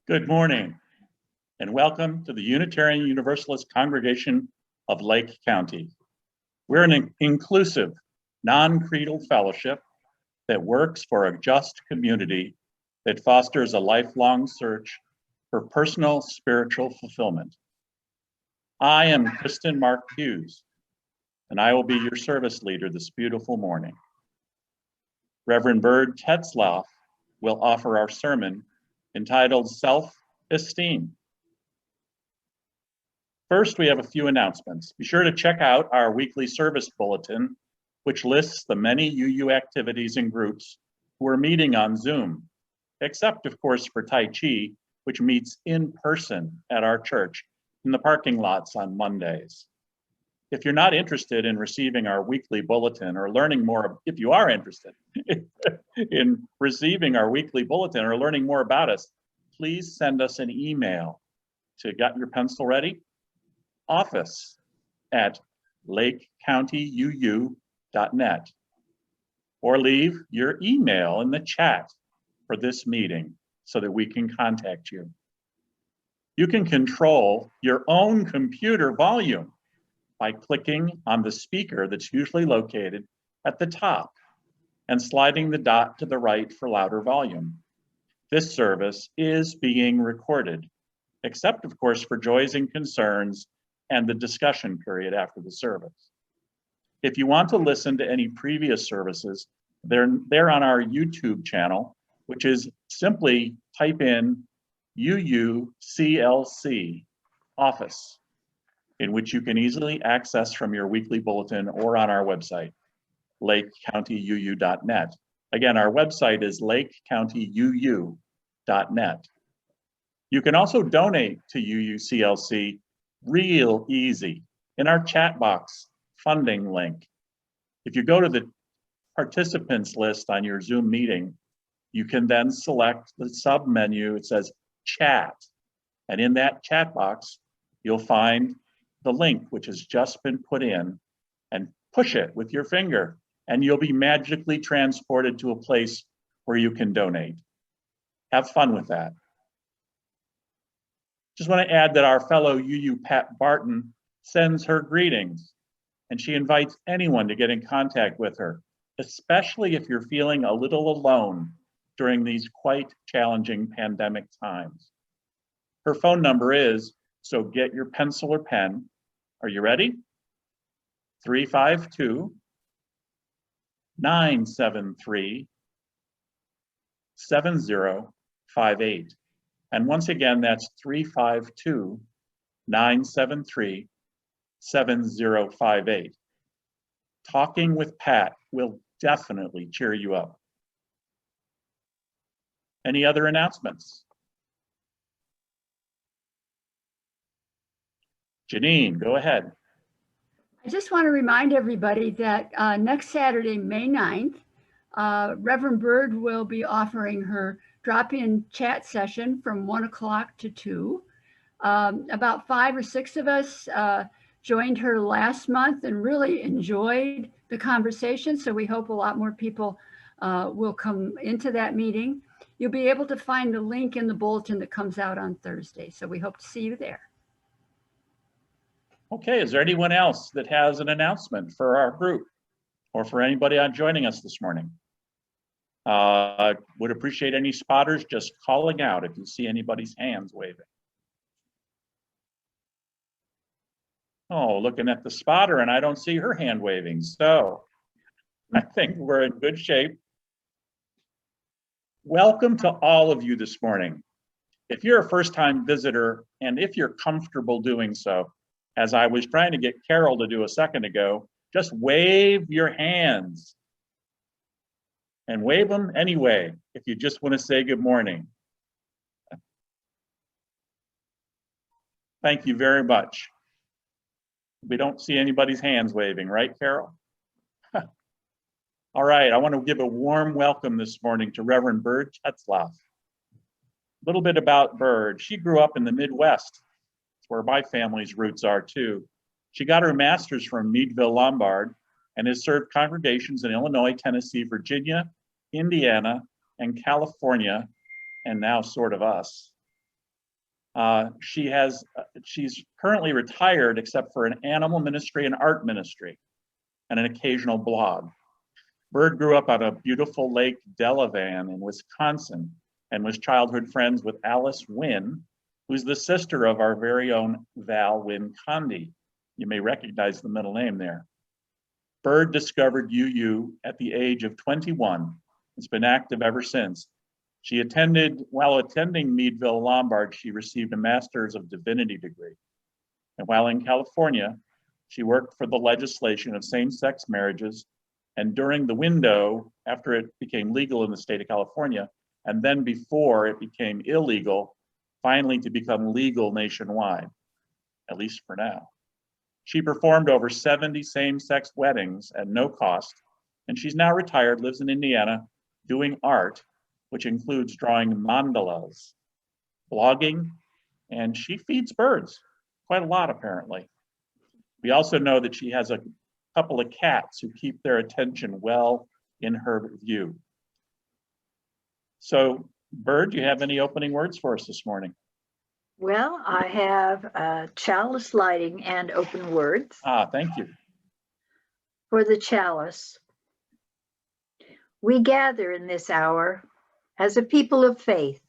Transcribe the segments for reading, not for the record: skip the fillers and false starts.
Good morning, and welcome to the Unitarian Universalist Congregation of Lake County. We're an inclusive, non-creedal fellowship that works for a just community that fosters a lifelong search for personal spiritual fulfillment. I am Kristen Mark Hughes, and I will be your service leader this beautiful morning. Reverend Byrd Tetzlaff will offer our sermon entitled Self-Esteem. First, we have a few announcements. Be sure to check out our weekly service bulletin, which lists the many UU activities and groups who are meeting on Zoom, except of course for Tai Chi, which meets in person at our church in the parking lots on Mondays. If you're not interested in receiving our weekly bulletin or learning more, if you are interested in receiving our weekly bulletin or learning more about us, please send us an email to Got Your Pencil Ready? office@lakecountyuu.net, or leave your email in the chat for this meeting so that we can contact you. You can control your own computer volume by clicking on the speaker that's usually located at the top and sliding the dot to the right for louder volume. This service is being recorded, except of course for joys and concerns and the discussion period after the service. If you want to listen to any previous services, they're on our YouTube channel, which is simply type in UUCLC office, in which you can easily access from your weekly bulletin or on our website, lakecountyuu.net. Again, our website is lakecountyuu.net. You can also donate to UUCLC real easy in our chat box funding link. If you go to the participants list on your Zoom meeting, you can then select the sub menu. It says chat, and in that chat box, you'll find the link which has just been put in, and push it with your finger, and you'll be magically transported to a place where you can donate. Have fun with that. Just want to add that our fellow UU Pat Barton sends her greetings, and she invites anyone to get in contact with her, especially if you're feeling a little alone during these quite challenging pandemic times. Her phone number is, so get your pencil or pen. Are you ready? 352-973-7058. And once again, that's 352-973-7058. Talking with Pat will definitely cheer you up. Any other announcements? Janine, go ahead. I just want to remind everybody that next Saturday, May 9th, Reverend Byrd will be offering her drop-in chat session from 1 o'clock to 2. About 5 or 6 of us joined her last month and really enjoyed the conversation, so we hope a lot more people will come into that meeting. You'll be able to find the link in the bulletin that comes out on Thursday, so we hope to see you there. Okay, is there anyone else that has an announcement for our group or for anybody joining us this morning? Would appreciate any spotters just calling out if you see anybody's hands waving. Oh, looking at the spotter and I don't see her hand waving, so I think we're in good shape. Welcome to all of you this morning. If you're a first-time visitor and if you're comfortable doing so, as I was trying to get Carol to do a second ago, just wave your hands. And wave them anyway, if you just want to say good morning. Thank you very much. We don't see anybody's hands waving, right, Carol? All right, I want to give a warm welcome this morning to Reverend Byrd Tetzlaff. A little bit about Byrd. She grew up in the Midwest. It's where my family's roots are too. She got her master's from Meadville Lombard and has served congregations in Illinois, Tennessee, Virginia, Indiana, and California, and now sort of us. She's currently retired except for an animal ministry and art ministry and an occasional blog. Byrd grew up on a beautiful Lake Delavan in Wisconsin and was childhood friends with Alice Wynn, who's the sister of our very own Val Wynn Condi. You may recognize the middle name there. Byrd discovered UU at the age of 21. It's been active ever since. While attending Meadville Lombard, she received a Master's of Divinity degree. And while in California, she worked for the legislation of same-sex marriages, and during the window, after it became legal in the state of California, and then before it became illegal, finally to become legal nationwide, at least for now. She performed over 70 same-sex weddings at no cost, and she's now retired, lives in Indiana, doing art, which includes drawing mandalas, blogging, and she feeds birds, quite a lot apparently. We also know that she has a couple of cats who keep their attention well in her view. So, Byrd, do you have any opening words for us this morning? Well, I have chalice lighting and open words. Thank you. For the chalice, we gather in this hour as a people of faith,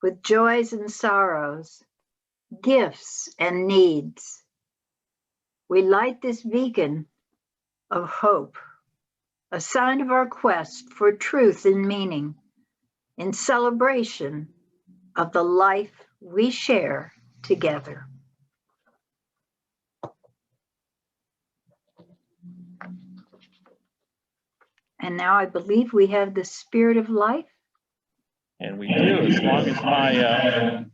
with joys and sorrows, gifts and needs. We light this beacon of hope, a sign of our quest for truth and meaning, in celebration of the life we share together. And now I believe we have the spirit of life. And we do, as long as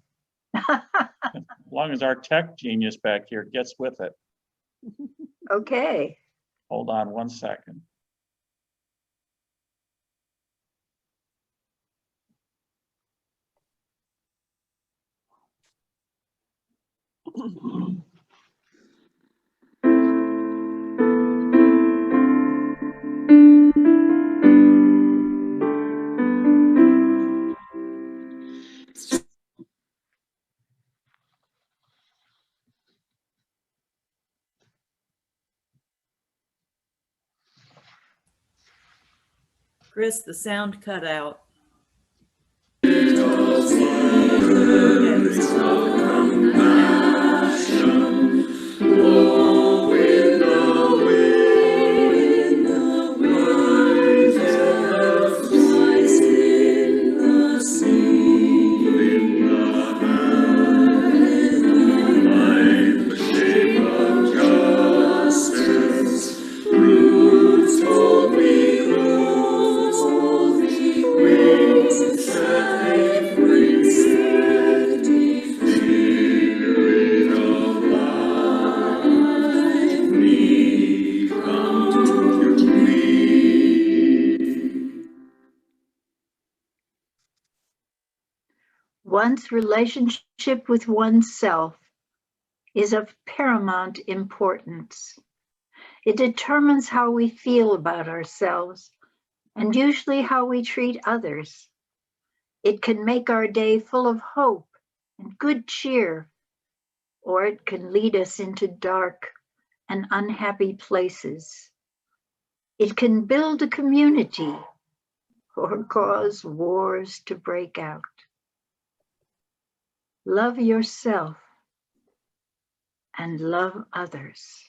as long as our tech genius back here gets with it. Okay. Hold on one second. Chris, the sound cut out. One's relationship with oneself is of paramount importance. It determines how we feel about ourselves and usually how we treat others. It can make our day full of hope and good cheer, or it can lead us into dark and unhappy places. It can build a community or cause wars to break out. Love yourself and love others.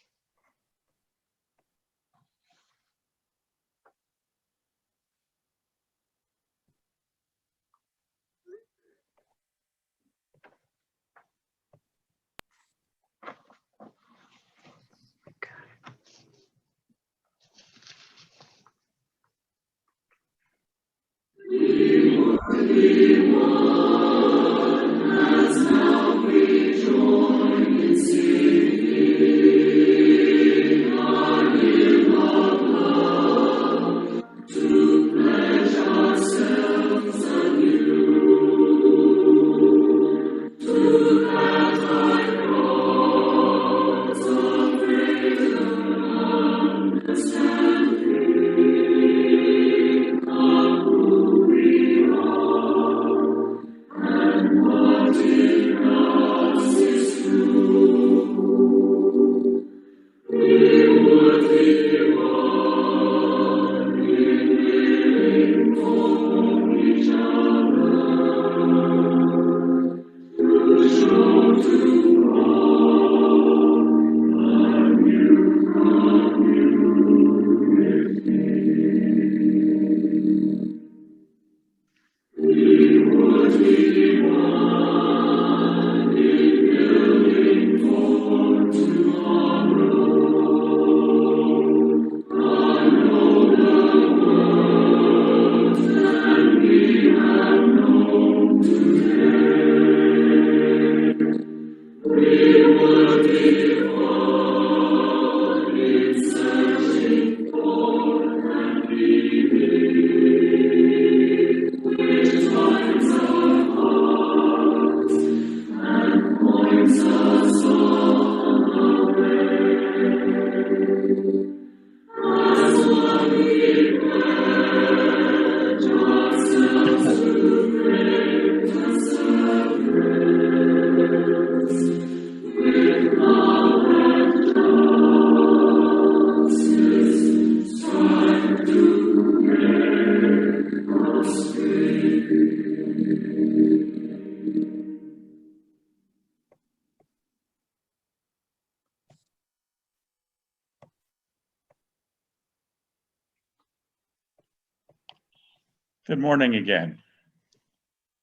Good morning again.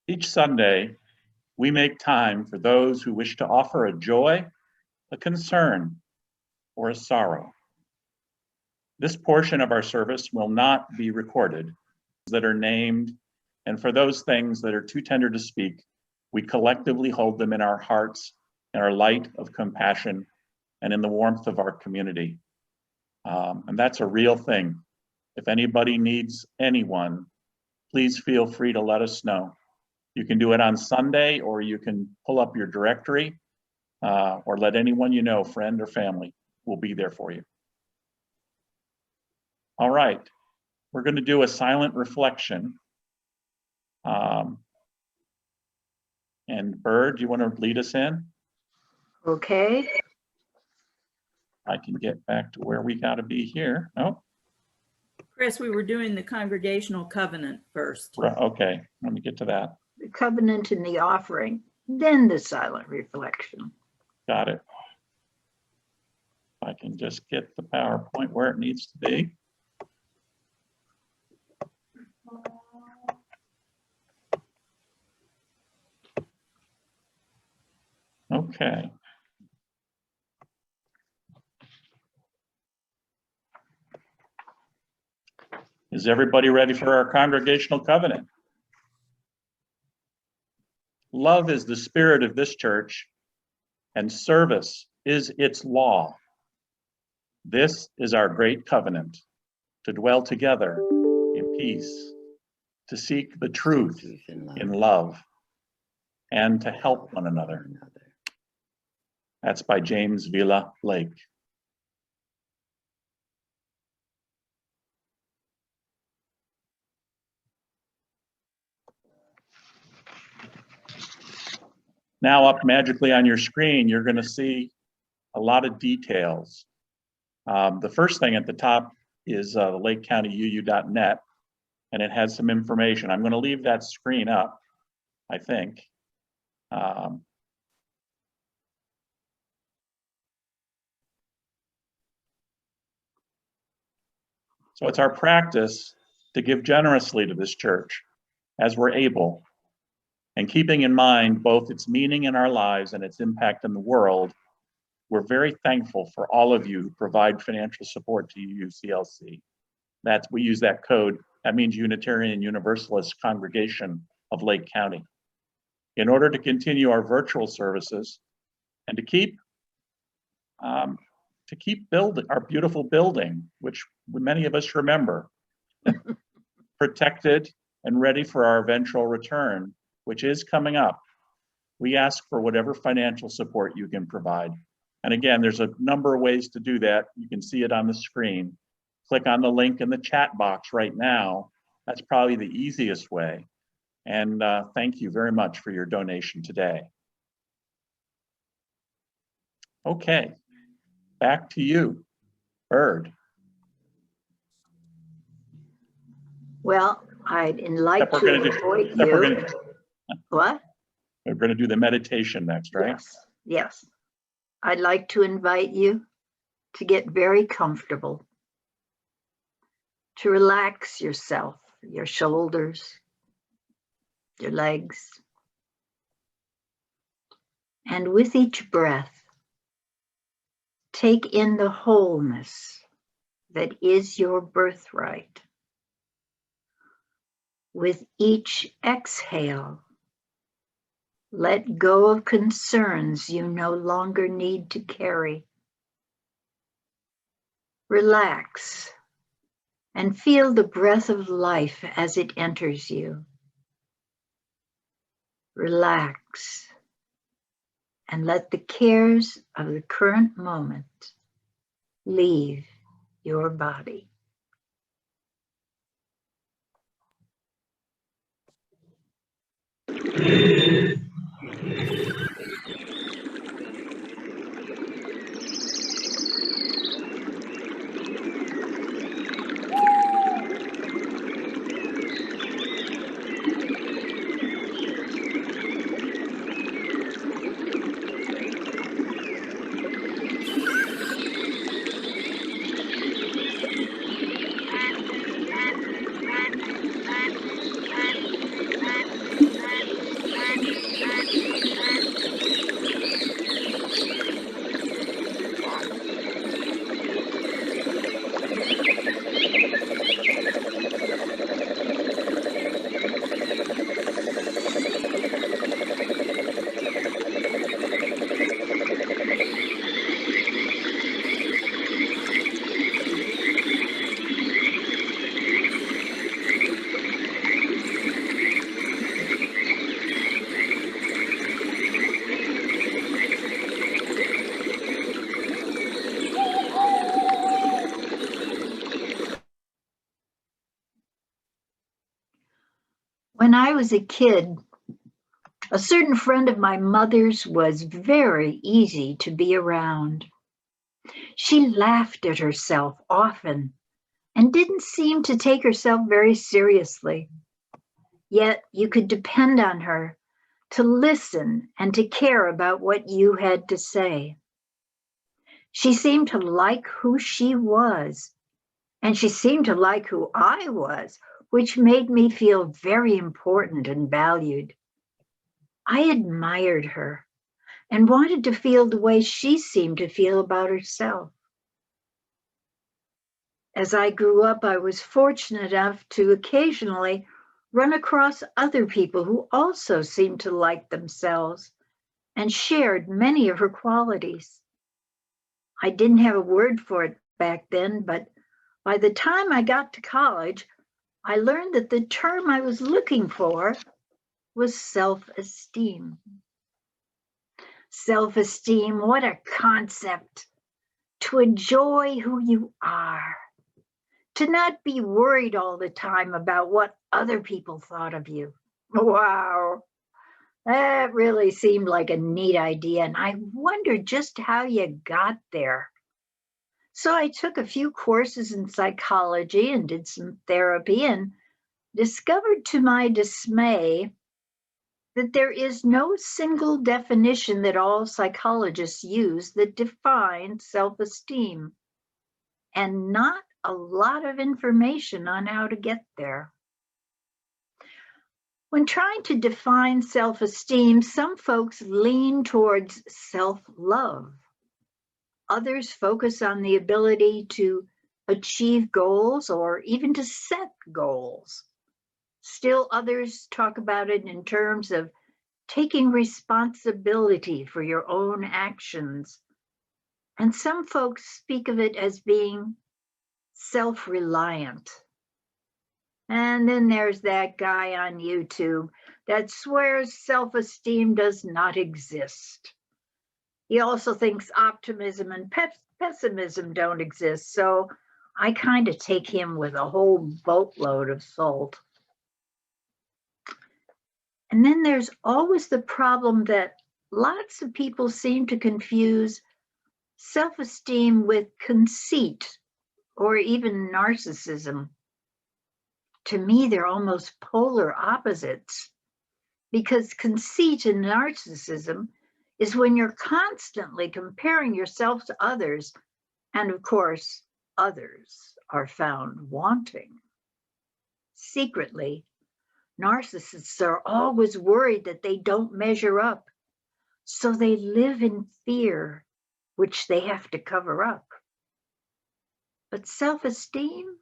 Each Sunday, we make time for those who wish to offer a joy, a concern, or a sorrow. This portion of our service will not be recorded. That are named, and for those things that are too tender to speak, we collectively hold them in our hearts, in our light of compassion, and in the warmth of our community. And that's a real thing. If anybody needs anyone, please feel free to let us know. You can do it on Sunday, or you can pull up your directory, or let anyone you know, friend or family, will be there for you. All right, we're going to do a silent reflection. And Byrd, do you want to lead us in? Okay. I can get back to where we got to be here. Oh, Chris, we were doing the congregational covenant first. okay, let me get to that. The covenant and the offering, then the silent reflection. Got it. If I can just get the PowerPoint where it needs to be. Okay. Is everybody ready for our congregational covenant? Love is the spirit of this church, and service is its law. This is our great covenant, to dwell together in peace, to seek the truth in love, and to help one another. That's by James Villa Lake. Now up magically on your screen, you're going to see a lot of details. The first thing at the top is lakecountyuu.net, and it has some information. I'm going to leave that screen up, I think. So it's our practice to give generously to this church as we're able, and keeping in mind both its meaning in our lives and its impact in the world. We're very thankful for all of you who provide financial support to UCLC. We use that code. That means Unitarian Universalist Congregation of Lake County. In order to continue our virtual services and to keep building our beautiful building, which many of us remember, protected and ready for our eventual return, which is coming up, we ask for whatever financial support you can provide. And again, there's a number of ways to do that. You can see it on the screen. Click on the link in the chat box right now. That's probably the easiest way. And thank you very much for your donation today. Okay, back to you, Byrd. Well, I'd like to invite you. What? We're going to do the meditation next, right? Yes, yes. I'd like to invite you to get very comfortable, to relax yourself, your shoulders, your legs. And with each breath, take in the wholeness that is your birthright. With each exhale, let go of concerns you no longer need to carry. Relax and feel the breath of life as it enters you. Relax and let the cares of the current moment leave your body. When I was a kid, a certain friend of my mother's was very easy to be around. She laughed at herself often and didn't seem to take herself very seriously. Yet you could depend on her to listen and to care about what you had to say. She seemed to like who she was, and she seemed to like who I was, which made me feel very important and valued. I admired her and wanted to feel the way she seemed to feel about herself. As I grew up, I was fortunate enough to occasionally run across other people who also seemed to like themselves and shared many of her qualities. I didn't have a word for it back then, but by the time I got to college, I learned that the term I was looking for was self-esteem. Self-esteem, what a concept. To enjoy who you are. To not be worried all the time about what other people thought of you. Wow, that really seemed like a neat idea, and I wondered just how you got there. So I took a few courses in psychology and did some therapy and discovered to my dismay that there is no single definition that all psychologists use that defines self-esteem, and not a lot of information on how to get there. When trying to define self-esteem, some folks lean towards self-love. Others focus on the ability to achieve goals or even to set goals. Still others talk about it in terms of taking responsibility for your own actions. And some folks speak of it as being self-reliant. And then there's that guy on YouTube that swears self-esteem does not exist. He also thinks optimism and pessimism don't exist. So I kind of take him with a whole boatload of salt. And then there's always the problem that lots of people seem to confuse self-esteem with conceit or even narcissism. To me, they're almost polar opposites, because conceit and narcissism is when you're constantly comparing yourself to others, and of course, others are found wanting. Secretly, narcissists are always worried that they don't measure up, so they live in fear, which they have to cover up. But self-esteem?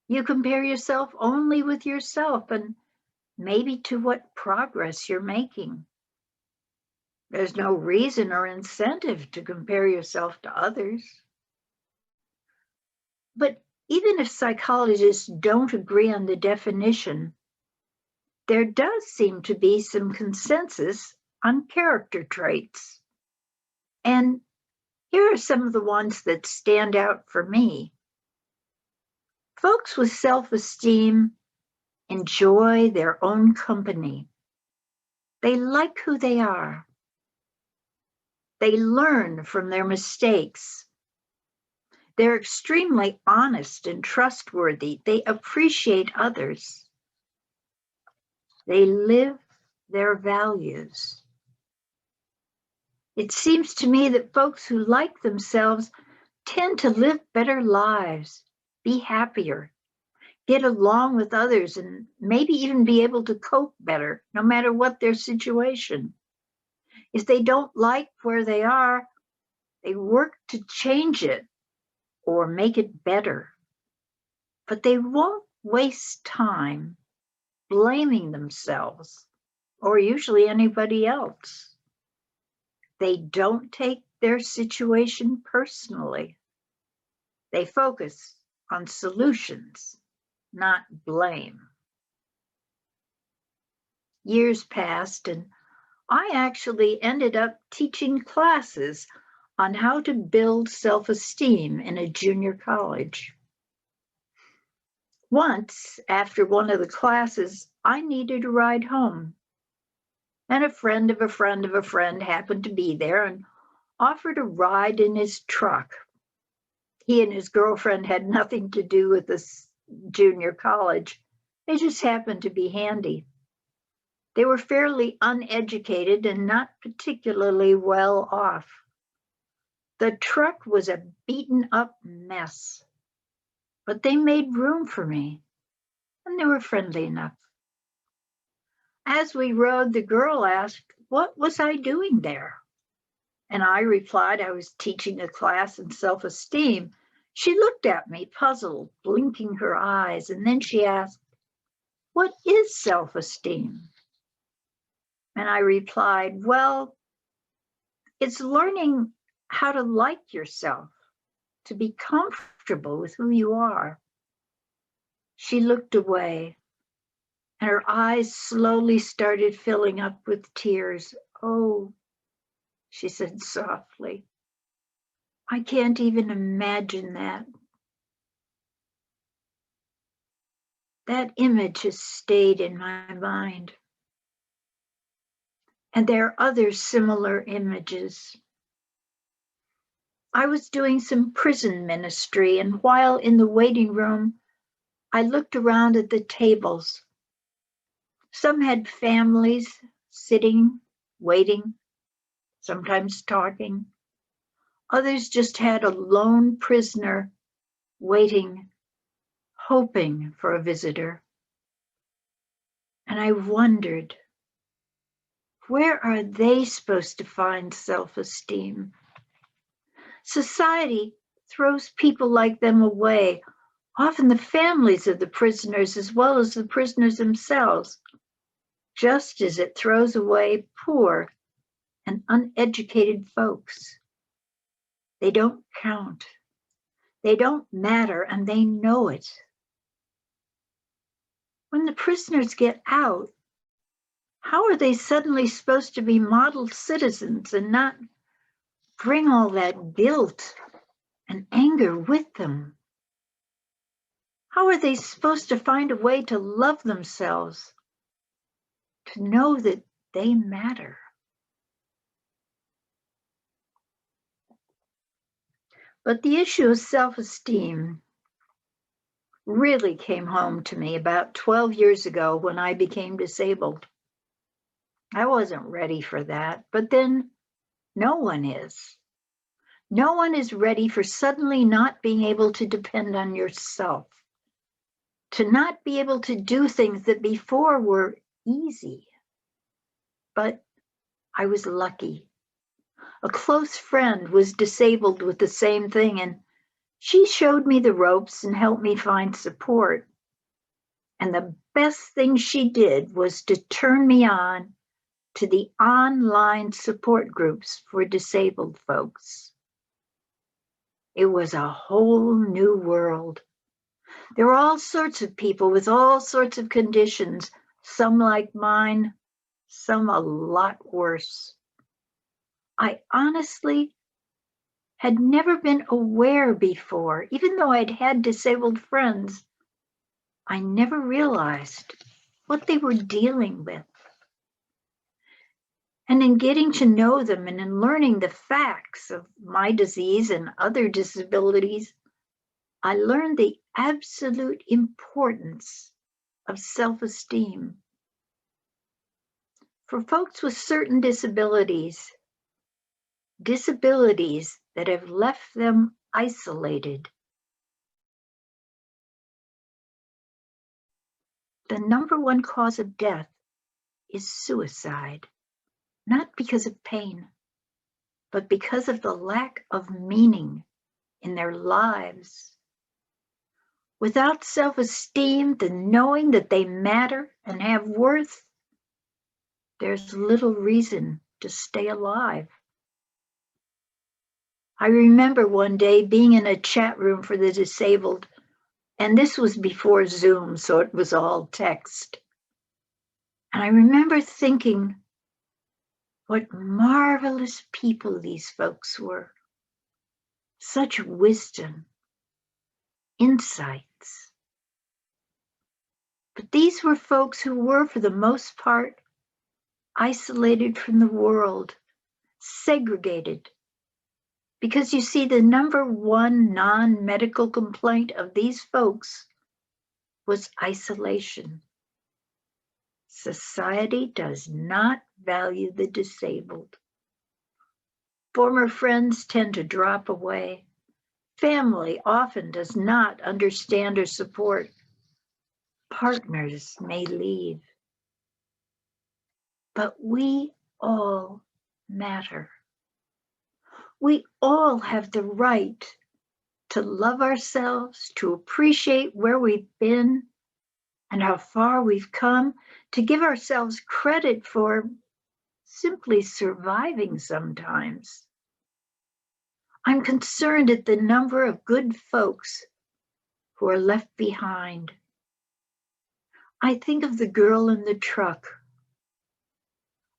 You compare yourself only with yourself and maybe to what progress you're making. There's no reason or incentive to compare yourself to others. But even if psychologists don't agree on the definition, there does seem to be some consensus on character traits. And here are some of the ones that stand out for me. Folks with self-esteem enjoy their own company. They like who they are. They learn from their mistakes. They're extremely honest and trustworthy. They appreciate others. They live their values. It seems to me that folks who like themselves tend to live better lives, be happier, get along with others, and maybe even be able to cope better, no matter what their situation. If they don't like where they are, they work to change it or make it better. But they won't waste time blaming themselves or usually anybody else. They don't take their situation personally. They focus on solutions, not blame. Years passed, and I actually ended up teaching classes on how to build self-esteem in a junior college. Once, after one of the classes, I needed a ride home. And a friend of a friend of a friend happened to be there and offered a ride in his truck. He and his girlfriend had nothing to do with this junior college. They just happened to be handy. They were fairly uneducated and not particularly well off. The truck was a beaten up mess, but they made room for me, and they were friendly enough. As we rode, the girl asked, what was I doing there? And I replied, I was teaching a class in self-esteem. She looked at me, puzzled, blinking her eyes, and then she asked, what is self-esteem? And I replied, well, it's learning how to like yourself, to be comfortable with who you are. She looked away, and her eyes slowly started filling up with tears. Oh, she said softly, I can't even imagine that. That image has stayed in my mind. And there are other similar images. I was doing some prison ministry, and while in the waiting room, I looked around at the tables. Some had families sitting, waiting, sometimes talking. Others just had a lone prisoner waiting, hoping for a visitor. And I wondered, where are they supposed to find self-esteem? Society throws people like them away, often the families of the prisoners as well as the prisoners themselves, just as it throws away poor and uneducated folks. They don't count. They don't matter, and they know it. When the prisoners get out, how are they suddenly supposed to be model citizens and not bring all that guilt and anger with them? How are they supposed to find a way to love themselves, to know that they matter? But the issue of self-esteem really came home to me about 12 years ago when I became disabled. I wasn't ready for that, but then no one is. No one is ready for suddenly not being able to depend on yourself, to not be able to do things that before were easy. But I was lucky. A close friend was disabled with the same thing, and she showed me the ropes and helped me find support. And the best thing she did was to turn me on to the online support groups for disabled folks. It was a whole new world. There were all sorts of people with all sorts of conditions, some like mine, some a lot worse. I honestly had never been aware before, even though I'd had disabled friends, I never realized what they were dealing with. And in getting to know them and in learning the facts of my disease and other disabilities, I learned the absolute importance of self-esteem. For folks with certain disabilities that have left them isolated, the number one cause of death is suicide, not because of pain, but because of the lack of meaning in their lives. Without self-esteem, the knowing that they matter and have worth, there's little reason to stay alive. I remember one day being in a chat room for the disabled, and this was before Zoom, so it was all text. And I remember thinking, what marvelous people these folks were. Such wisdom, insights. But these were folks who were, for the most part, isolated from the world, segregated. Because you see, the number one non-medical complaint of these folks was isolation. Society does not value the disabled. Former friends tend to drop away. Family often does not understand or support. Partners may leave. But we all matter. We all have the right to love ourselves, to appreciate where we've been and how far we've come, to give ourselves credit for simply surviving sometimes. I'm concerned at the number of good folks who are left behind. I think of the girl in the truck.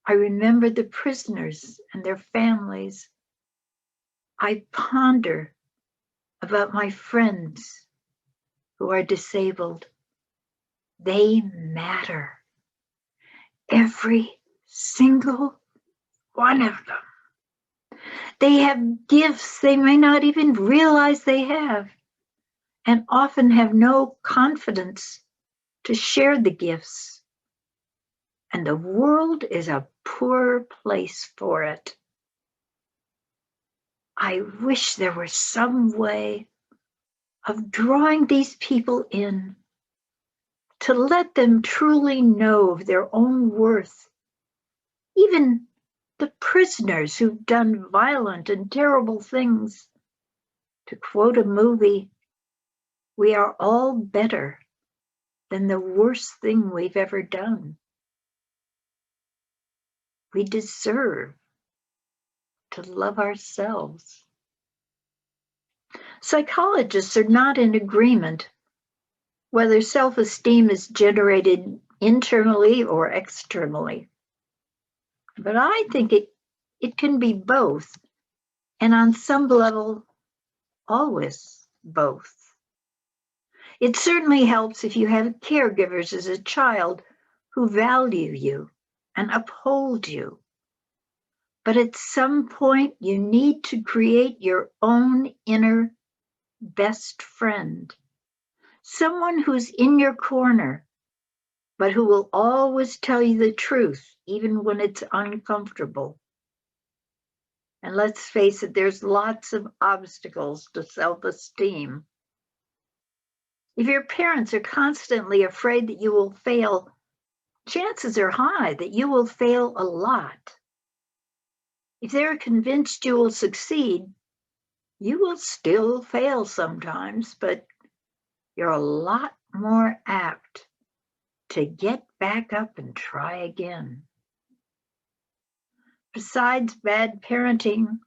I remember the prisoners and their families. I ponder about my friends who are disabled. They matter. Every single one of them. They have gifts they may not even realize they have, and often have no confidence to share the gifts. And the world is a poor place for it. I wish there were some way of drawing these people in to let them truly know of their own worth. Even the prisoners who've done violent and terrible things. To quote a movie, we are all better than the worst thing we've ever done. We deserve to love ourselves. Psychologists are not in agreement whether self-esteem is generated internally or externally. But I think it can be both, and on some level, always both. It certainly helps if you have caregivers as a child who value you and uphold you. But at some point, you need to create your own inner best friend, someone who's in your corner, but who will always tell you the truth, even when it's uncomfortable. And let's face it, there's lots of obstacles to self-esteem. If your parents are constantly afraid that you will fail, chances are high that you will fail a lot. If they're convinced you will succeed, you will still fail sometimes, but you're a lot more apt to get back up and try again. Besides bad parenting,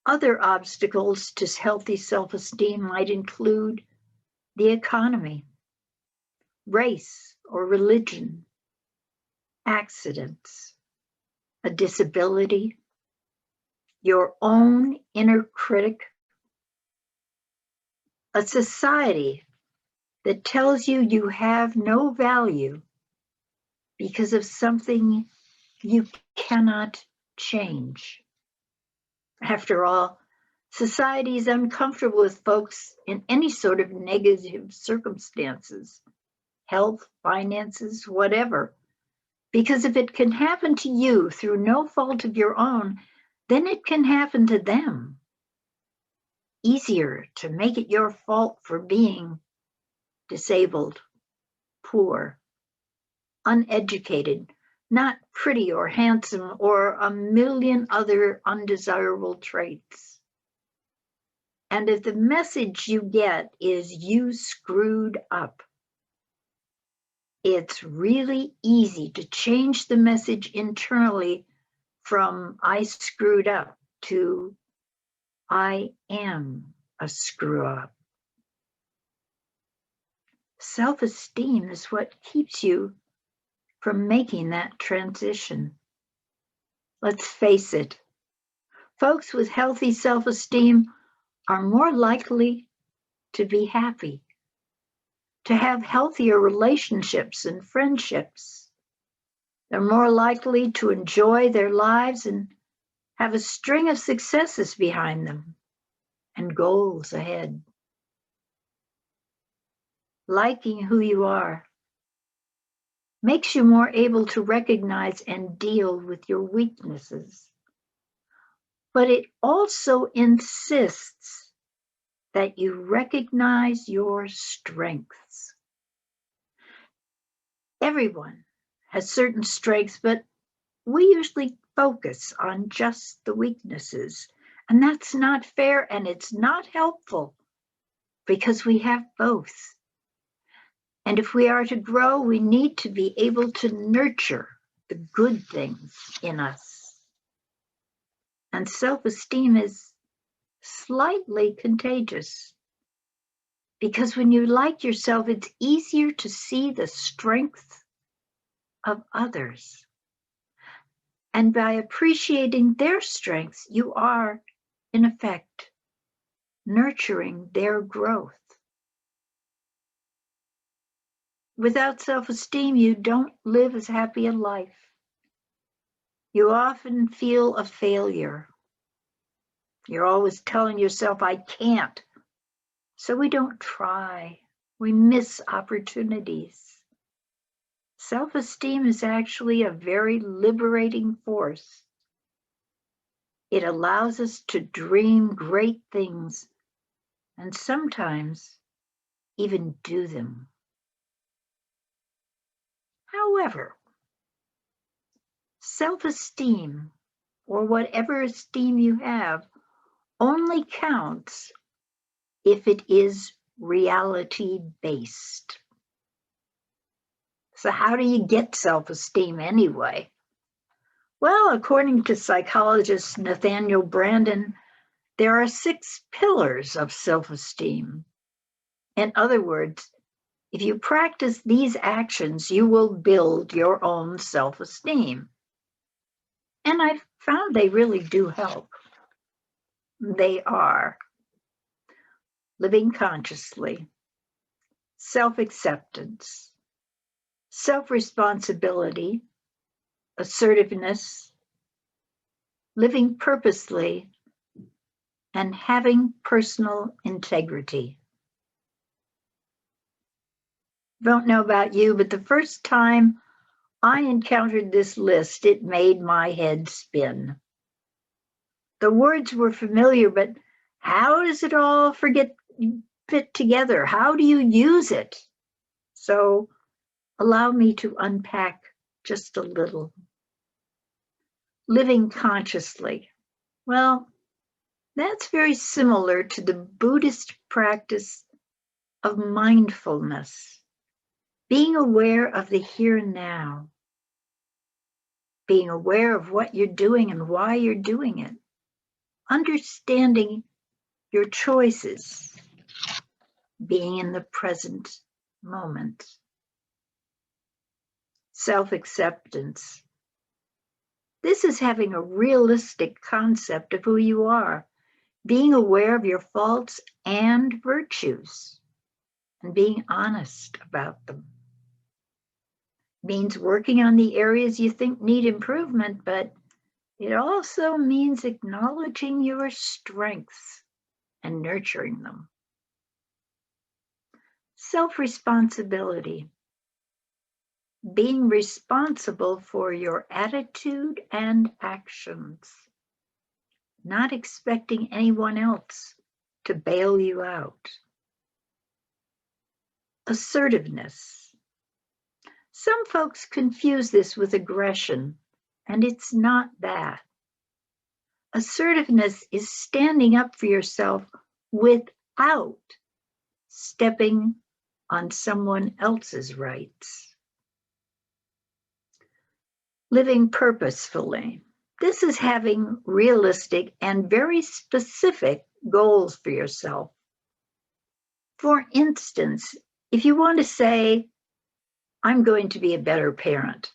other obstacles to healthy self-esteem might include the economy, race or religion, accidents, a disability, your own inner critic, a society that tells you you have no value because of something you cannot change. After all, society is uncomfortable with folks in any sort of negative circumstances, health, finances, whatever. Because if it can happen to you through no fault of your own, then it can happen to them. Easier to make it your fault for being disabled, poor, uneducated, not pretty or handsome, or a million other undesirable traits. And if the message you get is you screwed up, it's really easy to change the message internally from I screwed up to I am a screw up. Self-esteem is what keeps you from making that transition. Let's face it, folks with healthy self-esteem are more likely to be happy. to have healthier relationships and friendships. They're more likely to enjoy their lives and have a string of successes behind them and goals ahead. Liking who you are makes you more able to recognize and deal with your weaknesses. But it also insists that you recognize your strengths. Everyone has certain strengths, but we usually focus on just the weaknesses. And that's not fair and it's not helpful because we have both. And if we are to grow, we need to be able to nurture the good things in us. And self-esteem is slightly contagious because when you like yourself, it's easier to see the strength of others. And by appreciating their strengths, you are, in effect, nurturing their growth. Without self-esteem, you don't live as happy a life. You often feel a failure. You're always telling yourself, I can't. So we don't try. We miss opportunities. Self-esteem is actually a very liberating force. It allows us to dream great things and sometimes even do them. However, self-esteem, or whatever esteem you have, only counts if it is reality-based. So how do you get self-esteem anyway? Well, according to psychologist Nathaniel Branden, there are 6 pillars of self-esteem. In other words, if you practice these actions, you will build your own self-esteem. And I've found they really do help. They are living consciously, self-acceptance, self-responsibility, assertiveness, living purposely, and having personal integrity. Don't know about you, but the first time I encountered this list, it made my head spin. The words were familiar, but how does it all fit together? How do you use it? So allow me to unpack just a little. Living consciously. Well, that's very similar to the Buddhist practice of mindfulness. Being aware of the here and now. Being aware of what you're doing and why you're doing it. Understanding your choices. Being in the present moment. Self-acceptance. This is having a realistic concept of who you are. Being aware of your faults and virtues. And being honest about them. Means working on the areas you think need improvement, but it also means acknowledging your strengths and nurturing them. Self-responsibility. Being responsible for your attitude and actions. Not expecting anyone else to bail you out. Assertiveness. Some folks confuse this with aggression, and it's not that. Assertiveness is standing up for yourself without stepping on someone else's rights. Living purposefully. This is having realistic and very specific goals for yourself. For instance, if you want to say, I'm going to be a better parent,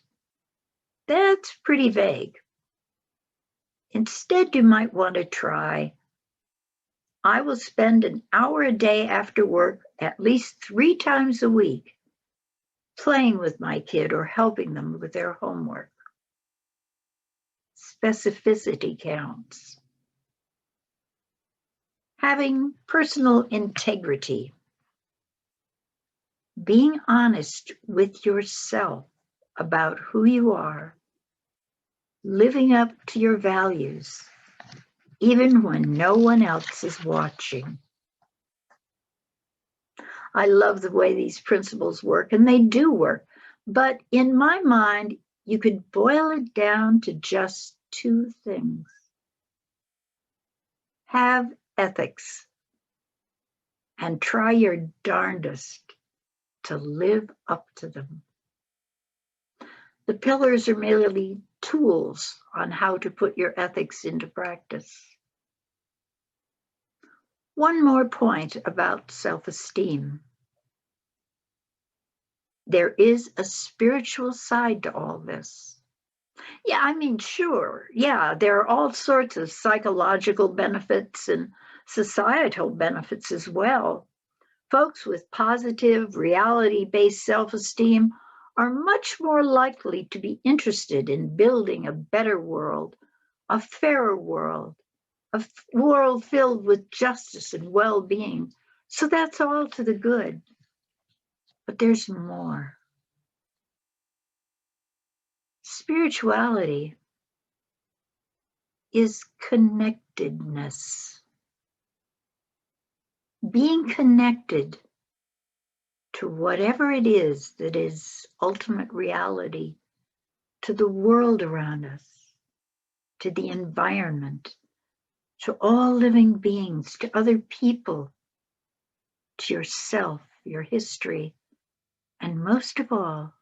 that's pretty vague. Instead, you might want to try, I will spend an hour a day after work, at least 3 times a week, playing with my kid or helping them with their homework. Specificity counts. Having personal integrity. Being honest with yourself about who you are, living up to your values, even when no one else is watching. I love the way these principles work, and they do work. But in my mind, you could boil it down to just 2 things. Have ethics and try your darndest to live up to them. The pillars are merely tools on how to put your ethics into practice. One more point about self-esteem. There is a spiritual side to all this. Yeah, I mean, sure. Yeah, there are all sorts of psychological benefits and societal benefits as well. Folks with positive, reality-based self-esteem are much more likely to be interested in building a better world, a fairer world, a world filled with justice and well-being. So that's all to the good. But there's more. Spirituality is connectedness. Being connected to whatever it is that is ultimate reality, to the world around us, to the environment, to all living beings, to other people, to yourself, your history, and most of all,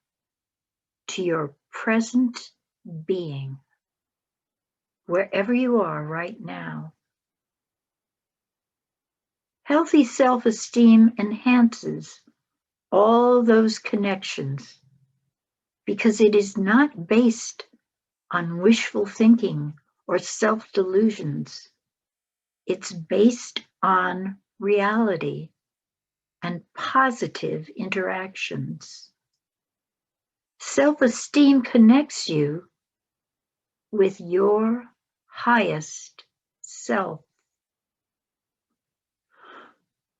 to your present being, wherever you are right now. Healthy self-esteem enhances all those connections because it is not based on wishful thinking or self-delusions. It's based on reality and positive interactions. Self-esteem connects you with your highest self.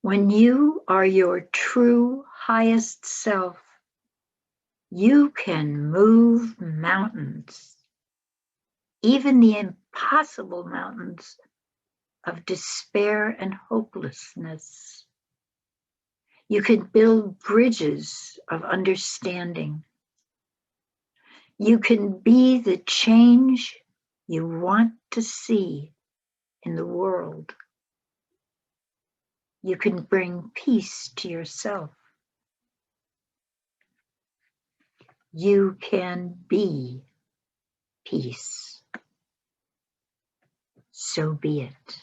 When you are your true highest self, you can move mountains, even the impossible mountains of despair and hopelessness. You can build bridges of understanding. You can be the change you want to see in the world. You can bring peace to yourself. You can be peace. So be it.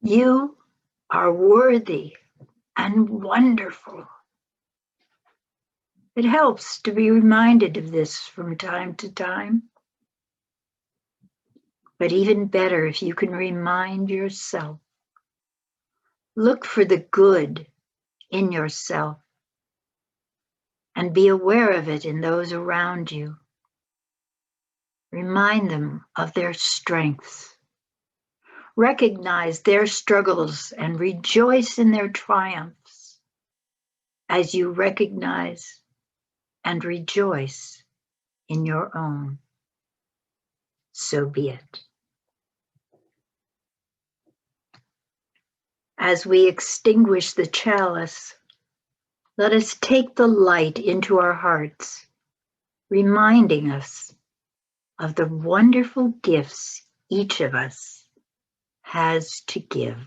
You are worthy and wonderful. It helps to be reminded of this from time to time. But even better if you can remind yourself. Look for the good in yourself and be aware of it in those around you. Remind them of their strengths. Recognize their struggles and rejoice in their triumphs as you recognize and rejoice in your own. So be it. As we extinguish the chalice, let us take the light into our hearts, reminding us of the wonderful gifts each of us has to give.